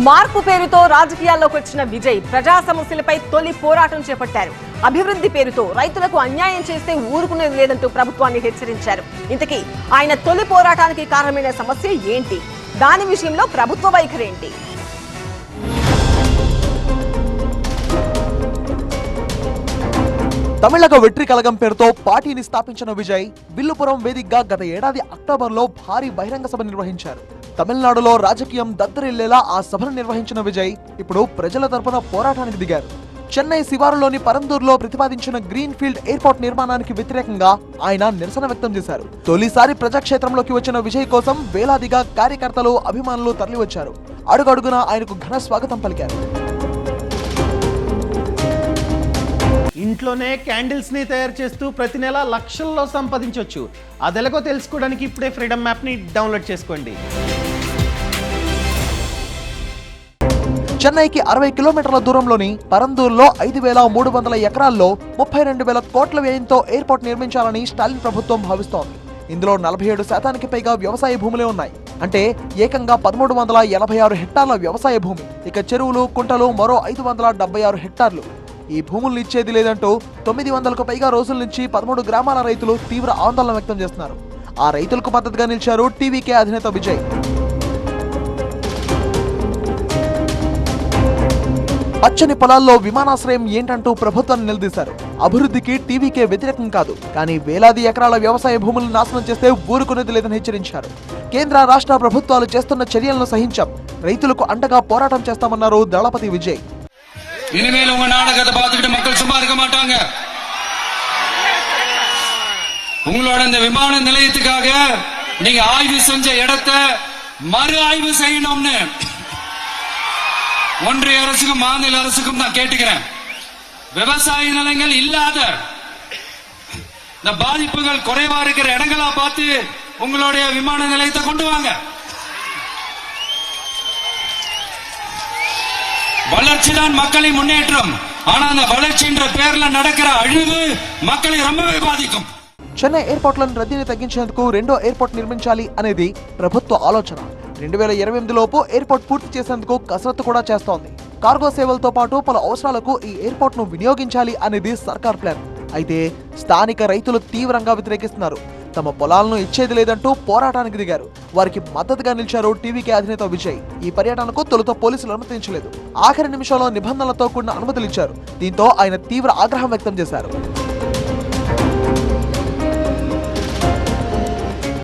మార్పు పేరుతో రాజకీయాల్లోకి వచ్చిన విజయ్ ప్రజా సమస్యలపై తొలి పోరాటం చేపట్టారు. అభివృద్ధి పేరుతో రైతులకు అన్యాయం చేస్తే ఊరుకునేది లేదంటూ ప్రభుత్వాన్ని హెచ్చరించారు. ఇంతకీ ఆయన తొలి పోరాటానికి కారణమైన సమస్య ఏంటి? దాని విషయంలో ప్రభుత్వ వైఖరి ఏంటి? తమిళగ వెట్రి కలగం పేరుతో పార్టీని స్థాపించిన విజయ్ విల్లుపురం వేదికగా గత ఏడాది అక్టోబర్లో భారీ బహిరంగ సభ నిర్వహించారు. తమిళనాడులో రాజకీయం దద్దరిల్లేలా ఆ సభను నిర్వహించిన విజయ్ ఇప్పుడు ప్రజల తరపున పోరాటానికి దిగారు. చెన్నై శివారులోని పరందూరులో ప్రతిపాదించిన గ్రీన్ ఫీల్డ్ ఎయిర్పోర్ట్ నిర్మాణానికి వ్యతిరేకంగా ఆయన నిరసన వ్యక్తం చేశారు. తొలిసారి ప్రజాక్షేత్రంలోకి వచ్చిన విజయ్ కోసం వేలాదిగా కార్యకర్తలు, అభిమానులు తరలివచ్చారు. అడుగడుగునా ఆయనకు ఘన స్వాగతం పలికారు. ఇంట్లోనే క్యాండిల్స్ ని తయారు చేస్తూ ప్రతి నెల లక్షల్లో సంపాదించవచ్చు. అదెలాగో తెలుసుకోవడానికి ఇప్పుడే ఫ్రీడమ్ యాప్ ని డౌన్లోడ్ చేసుకోండి. చెన్నైకి 60 కిలోమీటర్ల దూరంలోని పరందూరులో 5,300 ఎకరాల్లో 32,000 కోట్ల వ్యయంతో ఎయిర్పోర్ట్ నిర్మించాలని స్టాలిన్ ప్రభుత్వం భావిస్తోంది. ఇందులో 47% పైగా వ్యవసాయ భూములే ఉన్నాయి. అంటే ఏకంగా 1386 హెక్టార్ల వ్యవసాయ భూమి. ఇక చెరువులు, కుంటలు మరో 576 హెక్టార్లు. ఈ భూములను ఇచ్చేది లేదంటూ 900కు పైగా రోజుల నుంచి 13 గ్రామాల రైతులు తీవ్ర ఆందోళన వ్యక్తం చేస్తున్నారు. ఆ రైతులకు మద్దతుగా నిలిచారు టీవీకే అధినేత విజయ్. పచ్చని పొలాల్లో విమానాశ్రయం ఏంటంటూ ప్రభుత్వాన్ని నిలదీశారు. అభివృద్ధికి టీవీకే వ్యతిరేకం కాదు, కానీ వేలాది ఎకరాల వ్యవసాయ భూములను నాశనం చేస్తే ఊరుకునేది లేదని హెచ్చరించారు. కేంద్ర, రాష్ట్ర ప్రభుత్వాలు చేస్తున్న చర్యలను సహించాం, రైతులకు అండగా పోరాటం చేస్తామన్నారు దళపతి విజయ్. இனிமேல் உங்க நாடகத்தை பார்த்துக்கிட்டு மக்கள் சும்மா இருக்க மாட்டாங்க. உங்களோட இந்த விமான நிலையத்துக்காக நீங்க ஆய்வு செஞ்ச இடத்தை மறு ஆய்வு செய்யணும்னு ஒன்றிய அரசுக்கும் மாநில அரசுக்கும் நான் கேட்டுக்கிறேன். விவசாய நிலங்கள் இல்லாத இந்த பாதிப்புகள் குறைவா இருக்கிற இடங்களா பார்த்து உங்களுடைய விமான நிலையத்தை கொண்டு வாங்க. வளர்ச்சிதான் மக்களின் முன்னேற்றம். ஆனா அந்த வளர்ச்சின்ற பேர்ல நடக்கிற அழிவு மக்களை ரொம்பவே பாதிக்கும். చెన్నై ఎయిర్పోర్ట్లను రద్దీని తగ్గించేందుకు రెండో ఎయిర్పోర్ట్ నిర్మించాలి అనేది ప్రభుత్వ ఆలోచన. 2028 లోపు ఎయిర్పోర్ట్ పూర్తి చేసేందుకు కసరత్తు కూడా చేస్తోంది. కార్గో సేవలతో పాటు పలు అవసరాలకు ఈ ఎయిర్పోర్ట్ ను వినియోగించాలి అనేది సర్కార్ ప్లాన్. అయితే స్థానిక రైతులు తీవ్రంగా వ్యతిరేకిస్తున్నారు. తమ పొలాలను ఇచ్చేది లేదంటూ పోరాటానికి దిగారు. వారికి మద్దతుగా నిలిచారు టీవీకే అధినేత విజయ్. ఈ పర్యటనకు తొలుత పోలీసులు అనుమతించలేదు. ఆఖరి నిమిషంలో నిబంధనలతో కూడిన అనుమతులిచ్చారు. దీంతో ఆయన తీవ్ర ఆగ్రహం వ్యక్తం చేశారు.